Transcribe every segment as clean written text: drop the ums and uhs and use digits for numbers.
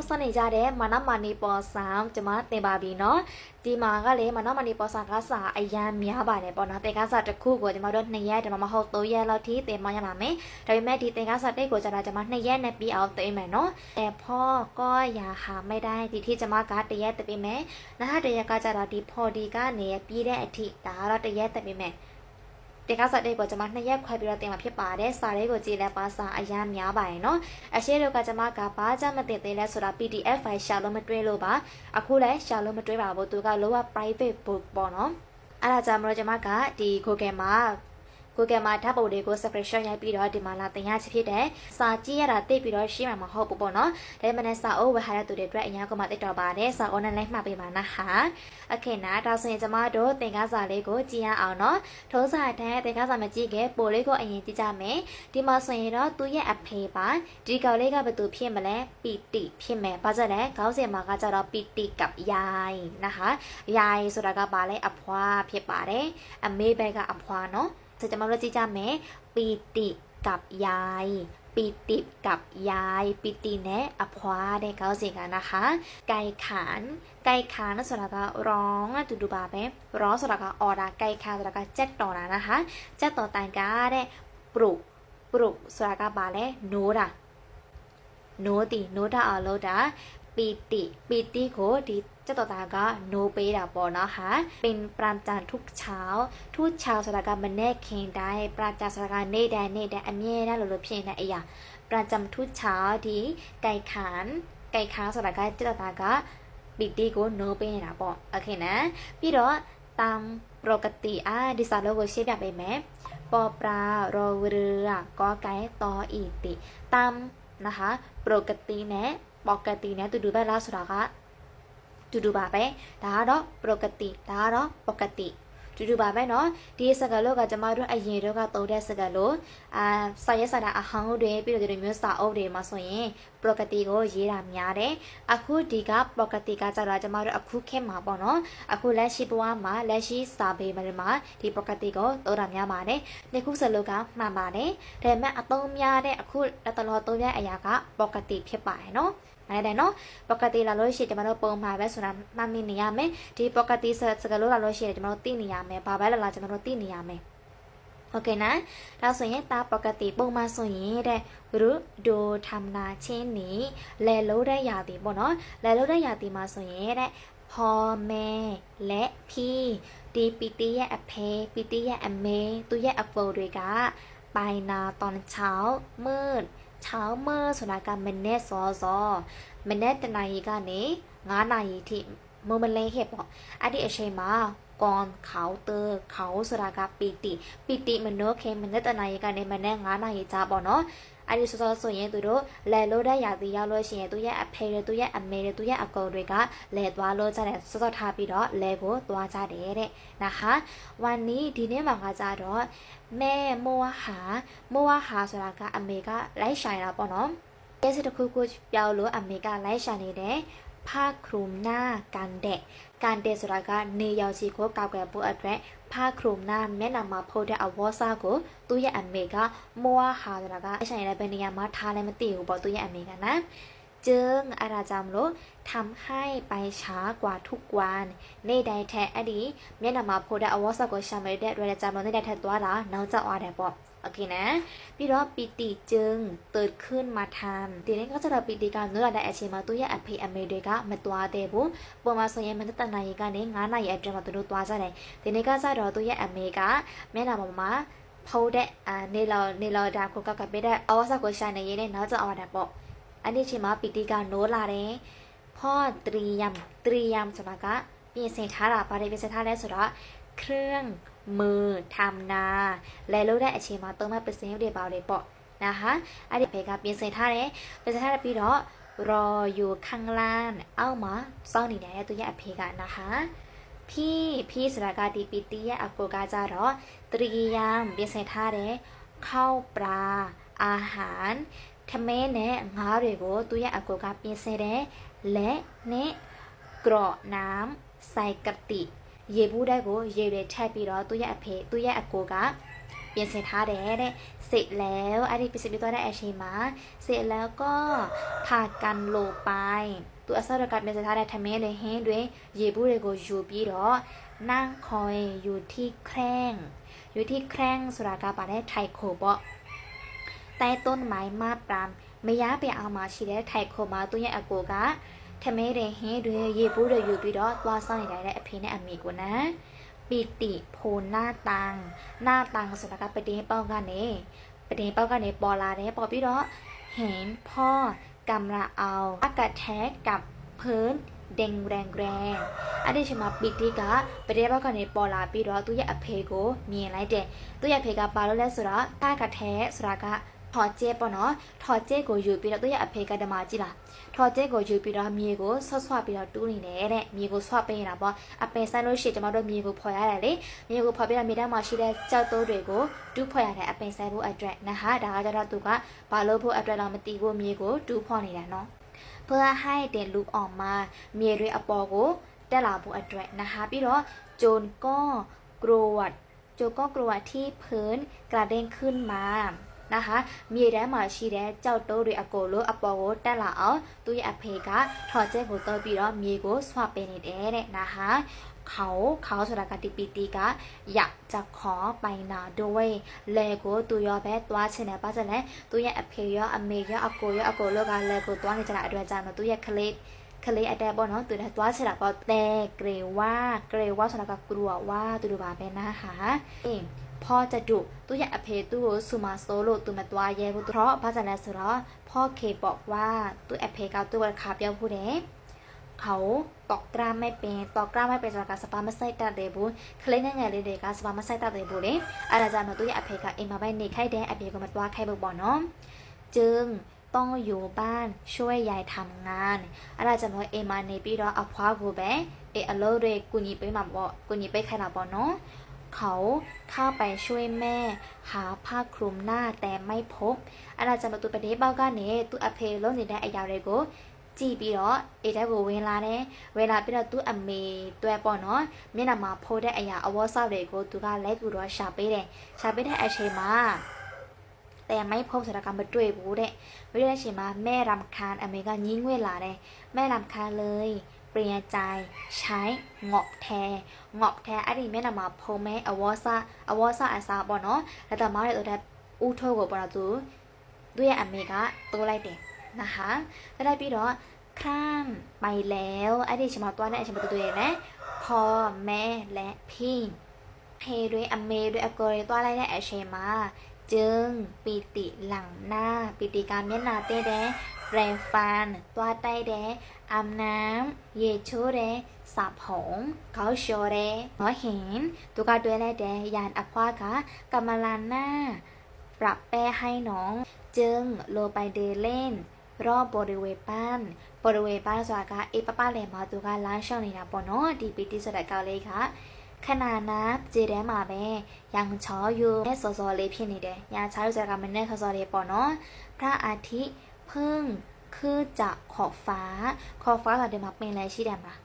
စနေကြတဲ့မနမနီပေါ်ဆောင်ကျမတင်ပါပြီနော်ဒီမှာကလည်းမနမနီပေါ်ဆောင်ကစားအရန်များပါတယ်ပေါ့နော်တင်ကားစားတစ်ခုကိုကျမတို့2ရက်ဒါမှမဟုတ်3ရက်လောက်ထိတင်မရပါမယ်ဒါပေမဲ့ဒီတင်ကားစားတိတ်ကိုကျတော့ကျမ2ရက်နဲ့ပြီးအောင်တင်မယ်နော်ဖောก็อย่าหาไม่ได้ဒီที่ကျမက1ရက်တင်ပေးမယ်နောက်1ရက်ကကျတော့ဒီဖော်ဒီကနေပြီးတဲ့အထိဒါကတော့1ရက်တင်ပေးမယ်တင်ကားစားတဲ့ကိုကျွန်မ2ရက်ခွဲပြီးတော့တင်မှာဖြစ်ပါတယ်စာလေးကိုကြည့်လဲပါစာအရန်များပါရဲ့နော်အရှိတို့ကကျွန်မကဘာကြမတင်သေးလဲဆိုတာ PDF file ရှာလို့မတွေ့လို့ပါအခုလည်းရှာလို့မတွေ့ပါဘူးသူကလောက private book ပေါ့နော်အဲ့ဒါကြောင့်မလို့ကျွန်မကဒီ Google မှာဓာတ်ပုံတွေကို screenshot ရိုက်ပြီးတော့ဒီမှာလာတင်ရချဖြစ်တယ်စာကြည့်ရတာသိပြီးတော့ရှင်းမှာမဟုတ်ဘူးပေါ့နော်ဒါပေမဲ့စာအုပ်ဝယ်ထားတဲ့သူတွေအတွက်အများကမှသိတော့ပါတယ်စာအုပ်နဲ့လိုက်မှပေးပါနာဟာโอเคနာဒါဆိုရင်ကျမတို့သင်ခန်းစာလေးကိုကြည့်ရအောင်နော်ထုံးစံအတိုင်းသင်ခန်းစာမကြည့်ခင်ပိုလေးကိုအရင်ကြည့်ကြမယ်ဒီမှာဆိုရင်တော့သူ့ရဲ့အဖေပါဒီကောင်လေးကဘယ်သူဖြစ်မလဲပီတိဖြစ်မယ်ဘာကြောင့်လဲခေါင်းစဉ်မှာကကြတော့ပီတိกับยายนะคะยายဆိုတာကပါလဲအဖွားဖြစ်ပါတယ်အမေဘက်ကအဖွားနော်ဆိုကျွန်တော်တို့ကြည့်ကြမယ်ပီတိกับยายပီတိกับยายပီတိနဲ့အဖွားတဲ့ခေါင်းစဉ်ကนะคะไก่ขานဆိုတာကร้องအတူတူပါပဲร้องဆိုတာက order ไก่ขานဆိုတာကကြက်တော်တာนะคะကြက်တော်တိုင်ကတဲ့ปลุกဆိုတာကပါလဲနိုးတာနိုးတာအောင်လို့တာပီတိကိုဒီเจ้าตัวตาก็โนเปดาปอนะคะเป็นประจำทุกเช้าဆိုတာကမနေ့ခင်တိုင်းประจำဆိုတာကနေ့တိုင်းအမြဲတမ်းလို့ဖြစ်နေတဲ့အရာประจำทุกเช้าဒီไก่ขานဆိုတာကเจ้าตัวตาကပီတိကိုโนเปနေတာပေါ့โอเคนะပြီးတော့ตามปกติဒီစာလုံးကိုရှင်းပြပေးမယ်ปอปลารอเรือกอไก่ตออีติตามนะคะปกติနဲ့တူတူပဲလားဆိုတာကတူတူပါပဲဒါကတော့ပကတိတူတူပါပဲเนาะဒီစကားလုံးကကျမတို့အရင်တော့ကသုံးတဲ့စကားလုံးစာရေးစာတာအဟောင်းတွေပြီးတော့ဒီလိုမျိုးစာအုပ်တွေမှာဆိုရင်ပကတိကိုရေးတာများတယ်အခုဒီကပကတိကကြတော့ကျမတို့အခုခေတ်မှာပေါ့နော်အခုလက်ရှိဘဝမှာလက်ရှိစာပေမှာဒီပကတိကိုသုံးတာများပါတယ်ဒီခုစလုံးကမှန်ပါတယ်ဒါပေမဲ့အသုံးများတဲ့အခုတော်တော်သုံးတဲ့အရာကပကတိဖြစ်ပါတယ်เนาะအဲ့နော်ပကတိလာလို့ရှိရင်ကျွန်တော်တို့ပုံမှာပဲဆိုတာမှတ်မိနေရမယ်ဒီပကတိစကားလို့လာလို့ရှိရင်ကျွန်တော်တို့သိနေရမယ်ဘာပဲလာကျွန်တော်တို့သိနေရမယ်โอเคนะဒါဆိုရင်တာပကတိပုံမှန်ဆိုရင်တဲ့ရုဒိုทำนาချင်းနီလဲလို့တဲ့ယာတီပေါ့နော်လဲလို့တဲ့ယာတီမှာဆိုရင်တဲ့พ่อแม่และพี่ဒီပီတီရဲ့အဖေပီတီရဲ့အမေသူရဲ့အဖိုးတွေကไปนาตอนเช้ามืดเช้ามืดဆိုတာကမနေ့စောမနေ့တနာရီကနေ9နာရီထိမမလဲခဲ့ပေါ့အဲ့ဒီအချိန်မှာก่อนเขาဆိုတာကပီတိမနိုးခင်မနေ့တနာရီကနေမနေ့9နာရီကြာပေါ့နော်အဲ့ဒီစောဆိုရင်သူတို့လဲလို့တဲ့ရာသီရောက်လို့ရှိရင်သူရဲ့အဖေတွေသူရဲ့အမေတွေသူရဲ့အကောင်တွေကလဲသွားလို့ကြတယ်စောထားပြီးတော့လဲကိုသွားကြတယ်တဲ့นะคะวันนี้ဒီနေ့မှာကကြတော့แม่โมหาဆိုတာကအမေကလိုက်ရှာတာပေါ့နော်ရဲစစ်တစ်ခုခုပြောလို့အမေကလိုက်ရှာနေတယ်ผ้าคลุมหน้ากันแดดဆိုတာကနေရောင်ခြည်ကိုကောက်ွယ်ဖို့အတွက်ผ้าคลุมหน้าမျက်နှာမှာဖုတ်တဲ့အဝေါ်စားကိုသူ့ရဲ့အမေကမိုးဟာဆိုတာကအဆိုင်လည်းဘယ်နေရာမှာထားလဲမသိဘူးပေါ့သူ့ရဲ့အမေကနော်จึงအဲ့ဒါကြောင့်မလို့ทำให้ไปช้ากว่าทุกวันနေ့တိုင်းထက်အဲ့ဒီမျက်နှာမှာဖုတ်တဲ့အဝေါ်စားကိုရှာမယ်တဲ့အတွက်ကြောင့်နေ့တိုင်းထက်သွားတာနောက်ကျသွားတယ်ပေါ့โอเคนะပြီးတော့ပီတိจึงตื่นขึ้นมาทำဒီနေ့ก็จะတော့ပီတိကနိုးလာတဲ့အချိန်မှာသူ့ရဲ့အဖေအမေတွေကမသွားသေးဘူးပုံမှန်ဆိုရင်မနေ့တနာရီကနေ9နာရီအတွင်းမှာသူတို့သွားကြတယ်ဒီနေ့ကကြတော့သူ့ရဲ့အမေကမျက်နှာပေါ်မှာဖုတ်တဲ့နေလောဒါကိုကပေးတဲ့အဝါစာကိုရှာနေရတဲ့နောက်ကျအောင်တယ်ပေါ့အဲ့ဒီအချိန်မှာပီတိကနိုးလာတယ်พ่อเตรียมဆိုတာကပြင်ဆင်ထားတာပါတယ်ပြင်ဆင်ထားလဲဆိုတော့เครื่องมือทำนาလဲလို့တဲ့အချိန်မှာသုံးမဲ့ပစ္စည်းတွေပါလေပေါ့นะคะအဲ့ဒီဖေကပြင်ဆင်ထားတယ်ပြီးတော့รออยู่ข้างล่างအောက်မှာစောင့်နေတယ်သူရဲ့အဖေကนะคะพี่ဆိုတာကဒီပီတီရဲ့အကိုကကြတော့เตรียมပြင်ဆင်ထားတယ်ข้าวปลาอาหารထမင်းနဲ့ငါးတွေကိုသူရဲ့အကိုကပြင်ဆင်တယ်လက်နဲ့กรอกน้ำใส่กะติရေဘူးတဲ့ကိုရေတွေထည့်ပြီးတော့သူ့ရဲ့အကိုက ပြင်ဆင်ထားတယ်တဲ့เสร็จแล้วအဲ့ဒီပြင်ဆင်ပြီးသွားတဲ့အချိန်မှာเสร็จแล้วก็พากันลงไปသူအစောရကပြင်ဆင်ထားတဲ့ထမင်းတွေဟင်းတွေရေဘူးတွေကိုယူပြီးတော့นั่งคอยอยู่ที่แคร่งဆိုတာကပါတဲ့ထိုက်ခိုပေါ့ใต้ต้นไม้มาปรามမရပြအောင်မှာရှိတဲ့ထိုက်ခိုမှာသူ့ရဲ့အကိုကထမင်းတွေဟင်းတွေရေဘူးတွေယူပြီးတော့သွားဆောင်နေတဲ့အဖေနဲ့အမေကိုနာปีติโพหน้าตังဆိုတာကပတင်းပေါက်ကနေပေါ်လာတယ်ပေါ်ပြီးတော့เห็นพ่อกำลังเอาอากาศแทกกับพื้นเด้งแรงအဲ့ဒီချိန်မှာปีติကပတင်းပေါက်ကနေပေါ်လာပြီးတော့သူ့ရဲ့အဖေကိုမြင်လိုက်တယ်သူ့ရဲ့အဖေကဘာလို့လဲဆိုတော့တာကแทဆိုတာကထော်ကျဲပေါ့နော်ထော်ကျဲကိုယူပြီးတော့သူ့ရဲ့အဖေကဓမ္မကြည့်လားထော်ကျဲကိုယူပြီးတော့မြေကိုဆွတ်ပြီးတော့တူးနေတယ်တဲ့မြေကိုဆွပေးနေတာပေါ့အပင်ဆန်းလို့ရှိရင်ကျမတို့မြေကိုဖော်ရတယ်လေမြေကိုဖော်ပြီးတော့မြေထဲမှာရှိတဲ့ကြောက်တိုးတွေကိုတူးဖော်ရတဲ့အပင်ဆန်းဖို့အတွက်နဟာဒါကကြတော့သူကဘာလို့ဖို့အတွက်တော့မတီးဖို့မြေကိုတူးဖော်နေတာနော်เพื่อให้เด็กลูกออกมาမြေတွေအပေါ်ကိုတက်လာဖို့အတွက်နဟာပြီးတော့โจรก็กรวดที่พื้นกระเด้งขึ้นมานะคะမြေထဲမှာရှိတဲ့ကြောက်တိုးတွေအကိုလို့အပေါ်ကိုတက်လာအောင်သူ့ရဲ့အဖေကထော်ကျဲကိုတော့ပြီးတော့မြေကိုဆွပေးနေတယ်တဲ့นะคะเขาဆိုတာကတိပီတီကอยากจะขอไปนาด้วยလေကိုသူရောပဲသွားချင်တယ်ပါစလဲသူ့ရဲ့အဖေရောအမေရောအကိုလို့ကလေကိုသွားနေကြတာအတွက်ကြောင့်သူ့ရဲ့ကလေးအတက်ပေါ့နော်သူလည်းသွားချင်တာပေါ့แต่เกรว่าဆိုတာကกลัวว่าသူတို့ပါပဲนะคะพ่อจะดุသူ့ရဲ့အဖေသူ့ကိုဆူမဆိုးလို့သူမသွားရဲဘူးเพราะဘာကြောင့်လဲဆိုတော့พ่อเคบอกว่าသူ့အဖေကသူ့ကိုခါပြောဖို့တယ်เขาตอกกล้ามไม่เป็นဆိုတာကစပါမဆိုင်တတ်တယ်ဘူးခလေးငယ်လေးတွေကစပါမဆိုင်တတ်တယ်ဘူးလေအဲ့ဒါကြောင့်သူ့ရဲ့အဖေကအိမ်မှာပဲနေခိုက်တယ်အဖေကမသွားခိုက်ဘူးပေါ့နော်จึงต้องอยู่บ้านช่วยยายทำงานအဲ့ဒါကြောင့်အိမ်မှာနေပြီးတော့အဖွားကိုပဲအလုပ်တွေကူညီပေးမှာပေါ့ကူညီပေးခိုင်းတာပေါ့နော်เขาเข้าไปช่วยแม่หาผ้าคลุมหน้าแต่ไม่พบအဲ့ဒါကြောင့်သူပတိပေါက်ကနေသူအဖေလုံးနေတဲ့အရာတွေကိုကြည့်ပြီးတော့အိတ်ထဲကိုဝင်လာပြီးတော့သူ့အမေတွဲပေါ့နော်မျက်နှာမှာဖိုးတဲ့အရာအဝတ်ဆောက်တွေကိုသူကလက်ကူတော့ရှာပေးတဲ့အချိန်မှာแต่ไม่พบဆိုတာကမတွေ့ဘူးတဲ့မတွေ့တဲ့အချိန်မှာแม่รำคาญအမေကညင်းငွေ့လာတယ်แม่รำคาญเลยเปลี่ยนใจใช้เงาะแทအဲ့ဒီမျက်နှာမှာဖုံမဲအဝါစာအစားပေါ့နော်လက်တမောင်းရဲ့တော့ဦးထိုးကိုပေါ့နော်သူရဲ့အမေကတိုးလိုက်တယ်นะคะလိုက်ပြီးတော့ข้ามไปแล้วအဲ့ဒီချိန်မှာတွားတဲ့အချိန်မှာတူရယ်နဲ့พ่อแม่และพี่ด้วยအမေด้วยအကိုတွေတွားလိုက်တဲ့အချိန်မှာจึงปีติหลังหน้าปีติการမျက်နှာတဲ့တယ်แปรงฟันตัวใต้แดอาบน้ำเยชูเดสระผมเขาโชว์เดหมอเห็นตัวการด้วยแลแดยานอควากะกำมะลานหน้าปรับแป้ให้น้องจึงลงไปเดินเล่นรอบบริเวณบ้านสวากะป้าแหลมมาตัวการล้างช่องนี่นะปอนอดีปีติสดเกาเลยค่ะขนาดนับเจเดมาเบยังช้ออยู่แม่สอเลยพี่นี่เดยังช้ออยู่จากการมันแน่เขาสอเลยปอนอพระอาทิตย์เพิ่งคือจากขอบฟ้าเราเดี๋ยวมาเป็นอะไรชี้แดงละ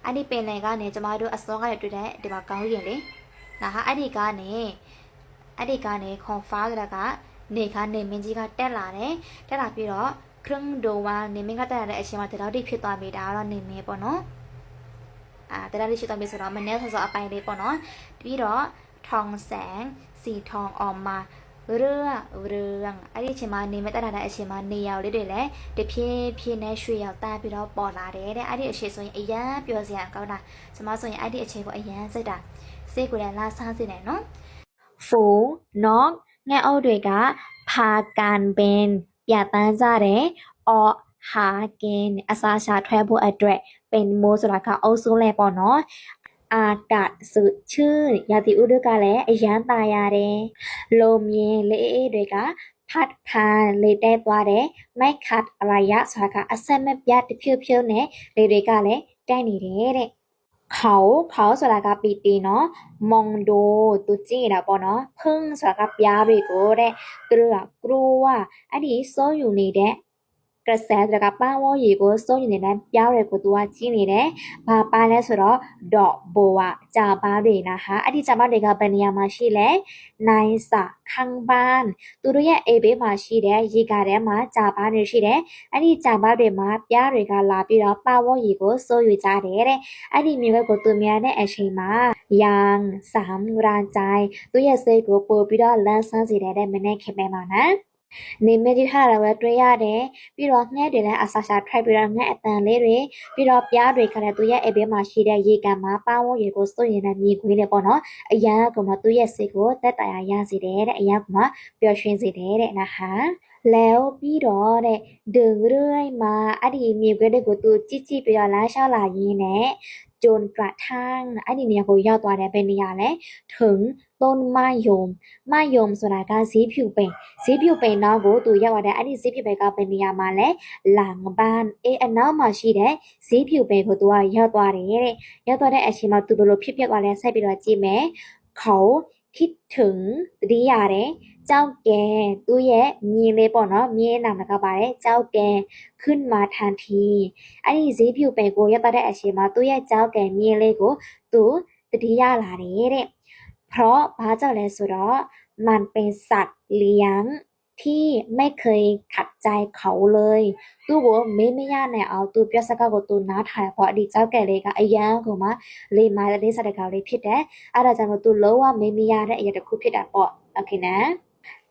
อันนี้เป็นอะไรกันเนี่ยจะมาดูอัศวะอยู่ได้เดี๋ยวมาเกาอย่างเลยนะคะอันนี้กันเนี่ยขอบฟ้าแล้วก็เนี่ยค่ะเนี่ยมินจีก็เต้นละเนี่ยเต้นละพี่รอเครื่องดูว่าเนี่ยมินก็เต้นละไอเชี่ยมาแต่เราได้ผิดตัวมีดาวเราเนี่ยมีปะเนาะแต่เราได้ผิดตัวมีสุดเรามันเนี่ยสอไปเลยปะเนาะพี่รอทองแสงสีทองออกมาเรื่องအဲ့ဒီအချိန်မှာနေမတက်တာတဲ့အချိန်မှာနေရောက်လေးတွေလည်းတဖြည်းနဲ့ရွှေရောက်တာပြီးတော့ပေါ်လာတယ်တဲ့အဲ့ဒီအချိန်ဆိုရင်အရန်ပျော်စရာကောင်းတာကျွန်မဆိုရင်အဲ့ဒီအချိန်ကိုအရန်စိတ်ကိုလည်းလာစားစေတယ်နော်ฝูนกငှက်အုပ်တွေကพากันเป็นပြတန်းကြတယ်အော်ဟာကင်းအစာရှာထွက်ဖို့အတွက်เป็นမိုးဆိုတာကအုပ်စုလဲပေါ့နော်อากาศสดชื่นရာသီဥတုကလည်းအရန်ตายရတယ်ลมเย็นလေအေးတွေကพัดพาလေတဲသွားတယ်မိုက်ခတ်အရာဆိုတာကအဆက်မပြတ်တဖြည်းနဲ့လေတွေကလည်းတိုက်နေတယ်တဲ့เขาဆိုတာကပီတီနော်မုံဒိုသူကြည့်နေတာပေါ့နော်ဖင်းဆိုတာကပြားတွေကိုတဲ့သူတို့ကကရိုးအဲ့ဒီစိုးယူနေတဲ့ ကစဲတကပန်းဝေါ်ရီကိုစိုးနေတဲ့ပြောင်းတွေကိုသူကကြီးနေတယ်။ဘာပါလဲဆိုတော့ဒေါ့ဘိုဝကြာပါတွေนะคะအဲ့ဒီကြာပါတွေကဘယ်နေရာမှာရှိလဲ။နိုင်စာခန်းပန်းသူတို့ရဲ့အိမ်ဘေးမှာရှိတဲ့ရေကားထဲမှာကြာပါတွေရှိတယ်။အဲ့ဒီကြာပါတွေမှာပြားတွေကလာပြီးတော့ပန်းဝေါ်ရီကိုစိုးယူကြတယ်တဲ့။အဲ့ဒီမြေကိုသူများတဲ့အချိန်မှာယန်စမ်ရန်ကြိုင်သူရဲ့စိတ်ကိုပို့ပြီးတော့လန်းဆန်းစေတဲ့မနေ့ခင်ပဲမှာနော်နေမကြီးထားတာပဲတွေ့ရတယ်ပြီးတော့ငှက်တွေလည်းအဆာရှာထိုက်ပြီးတော့ငှက်အတန်လေးတွေပြီးတော့ပြားတွေကလည်းသူရဲ့အဘေးမှာရှိတဲ့ရေကန်မှာပန်းဝရေကိုစွန့်ရင်လည်းမြေခွေးတွေပေါ့နော်အရန်ကမှသူရဲ့စိတ်ကိုတက်တရာရစေတယ်တဲ့အရန်ကမှပျော်ရွှင်စေတယ်တဲ့นะคะแล้วပြီးတော့တဲ့ဒုရွိမှာအဲ့ဒီမြေခွေးတွေကိုသူကြည့်ကြည့်ပြီးတော့လမ်းလျှောက်လာရင်းနဲ့จนกระทั่งအဲ့ဒီနေရာကိုရောက်သွားတယ်ဘယ်နေရာလဲถึงต้นมะยมဆိုတာကဈေးဖြူပင်နောက်ကိုသူရောက်လာတဲ့အဲ့ဒီဈေးဖြူပင်ကဘယ်နေရာမှာလဲหลังบ้านအနောက်မှာရှိတဲ့ဈေးဖြူပင်ကိုသူကရောက်သွားတယ်တဲ့ရောက်သွားတဲ့အချိန်မှာသူဘယ်လိုဖြစ်သွားလဲဆက်ပြီးတော့ကြည့်မယ်เขาคิดถึงတတိရတယ်ကြောက်ကဲသူ့ရဲ့မြင်းလေးပေါ့နော်မြင်းနာမကပါတယ်ကြောက်ကဲขึ้นมาทันทีအဲ့ဒီဈေးဖြူပင်ကိုရောက်တဲ့အချိန်မှာသူ့ရဲ့ကြောက်ကဲမြင်းလေးကိုသူတတိယလာတယ်တဲ့เพราะဘာကြောင့်လဲဆိုတော့มันเป็นสัตว์เลี้ยงที่ไม่เคยขัดใจเขาเลยသူ့ကိုမေးမရနိုင်အောင်သူပြောစကားကိုသူနားထိုင်ပေါ့ဒီကြောက်ကဲလေးကအရန်ကိုမှလေမာတဲ့စတဲ့ကောင်လေးဖြစ်တယ်အဲ့ဒါကြောင့်သူလုံးဝမေးမရတဲ့အရာတစ်ခုဖြစ်တာပေါ့โอเคนะ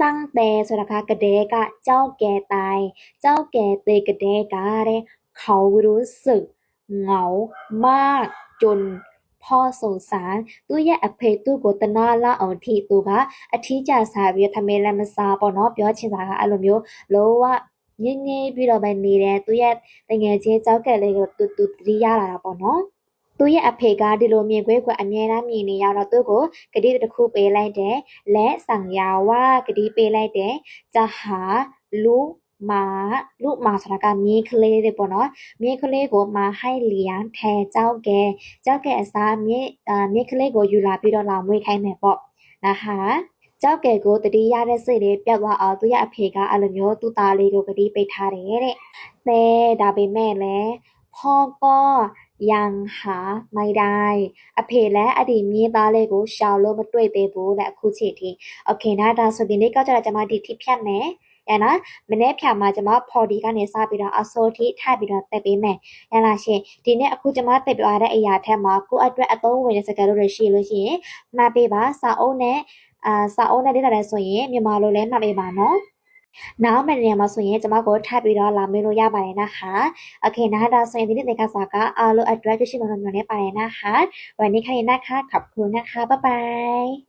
ตั้งแต่ဆိုတာကကတဲ့ကကြောက်ကဲတိုင်ကြောက်ကဲသေးကတဲ့ကတဲ့เขารู้สึกเหงามากจนพ่อสงสารသူ့ရဲ့အဖေသူ့ကိုတနာလာအောင်ထိသူကအထီးကျစားပြီးထမင်းလည်းမစားပေါ့နော်ပြောချင်တာကအဲ့လိုမျိုးလုံးဝငင်းငင်းပြီးတော့ပဲနေတယ်သူရဲ့တငယ်ချင်းကြောက်ကလေးကိုသူတတိရလာတာပေါ့နော်သူ့ရဲ့အဖေကဒီလိုမြင်ကွဲအမြဲတမ်းမြင်နေရတော့သူ့ကိုဂတိတစ်ခုပေးလိုက်တယ်လက်ဆောင်ရဝဂတိပေးလိုက်တယ်ဂျာဟာလူမာဆိုတာကမြင်းကလေးတွေပေါ့နော်မြင်းကလေးကိုမဟိုက်လျံထဲကြောက်ကဲအစားမြင်းကလေးကိုယူလာပြီးတော့လာမွေးခိုင်းမယ်ပေါ့นะคะကြောက်ကဲကိုတတိရတဲ့စိတ်လေးပြတ်သွားအောင်သူရဲ့အဖေကအဲ့လိုမျိုးသူ့သားလေးကိုဂတိပေးထားတယ်တဲ့ဒါပေမဲ့လည်းพ่อก็ยังหาไม่ได้အဖေလည်းအဲ့ဒီမြင်းသားလေးကိုရှောင်လို့မတွေ့သေးဘူးတဲ့အခုချိန်ထိโอเคนะဒါဆိုဒီနေ့ကောက်ကြတာကျွန်မဒီထိဖြတ်မယ်ရနော်မနေ့ဖြာမှာကျွန်မဖော်ဒီကနေစပြီးတော့အစိုးထိထပ်ပြီးတော့တက်ပေးမယ်ရလားရှင်ဒီနေ့အခုကျွန်မတက်ပြသွားတဲ့အရာထက်မှာကိုအတွက်အသုံးဝင်တဲ့စကားလို့ရှိလို့ရှိရင်မှားပေးပါစာအုပ်နဲ့ဒေတာလည်းဆိုရင်မြန်မာလိုလည်းမှားပေးပါနော်နောက်မယ့်နေရာမှာဆိုရင်ကျွန်မကိုထပ်ပြီးတော့လာမေးလို့ရပါတယ်นะคะโอเคนะဒါဆိုရင်ဒီနေ့တဲ့ကစားကအားလို့အတွက်ရှိမှလို့ညွှန်နေပါတယ်นะคะวันนี้ใครนะคะขอบคุณนะคะบ๊ายบาย